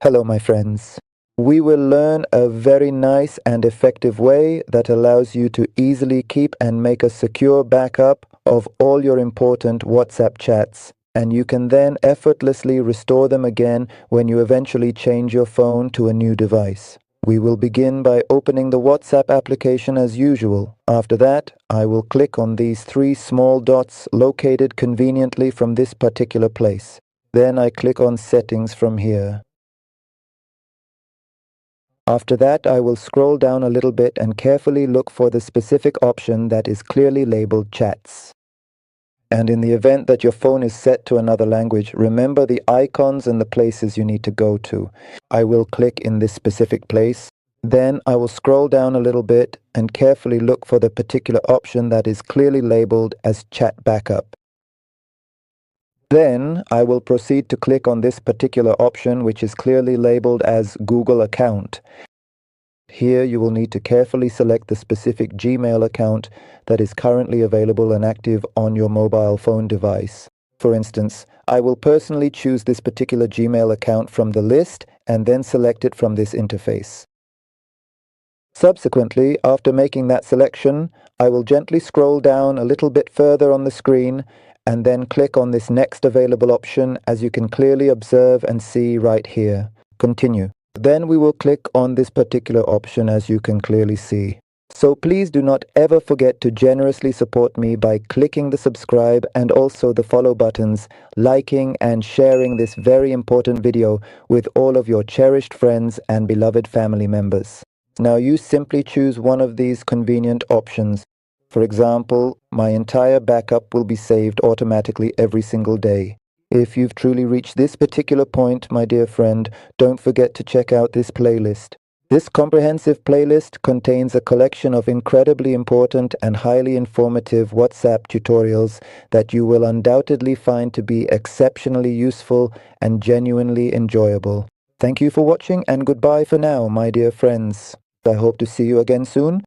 Hello, my friends. We will learn a very nice and effective way that allows you to easily keep and make a secure backup of all your important WhatsApp chats, and you can then effortlessly restore them again when you eventually change your phone to a new device. We will begin by opening the WhatsApp application as usual. After that, I will click on these three small dots located conveniently from this particular place. Then I click on Settings from here. After that, I will scroll down a little bit and carefully look for the specific option that is clearly labeled Chats. And in the event that your phone is set to another language, remember the icons and the places you need to go to. I will click in this specific place. Then I will scroll down a little bit and carefully look for the particular option that is clearly labeled as Chat Backup. Then I will proceed to click on this particular option which is clearly labeled as Google Account. Here you will need to carefully select the specific Gmail account that is currently available and active on your mobile phone device. For instance, I will personally choose this particular Gmail account from the list and then select it from this interface. Subsequently, after making that selection, I will gently scroll down a little bit further on the screen and then click on this next available option, as you can clearly observe and see right here. Continue. Then we will click on this particular option, as you can clearly see. So please do not ever forget to generously support me by clicking the subscribe and also the follow buttons, liking and sharing this very important video with all of your cherished friends and beloved family members. Now you simply choose one of these convenient options. For example, my entire backup will be saved automatically every single day. If you've truly reached this particular point, my dear friend, don't forget to check out this playlist. This comprehensive playlist contains a collection of incredibly important and highly informative WhatsApp tutorials that you will undoubtedly find to be exceptionally useful and genuinely enjoyable. Thank you for watching, and goodbye for now, my dear friends. I hope to see you again soon.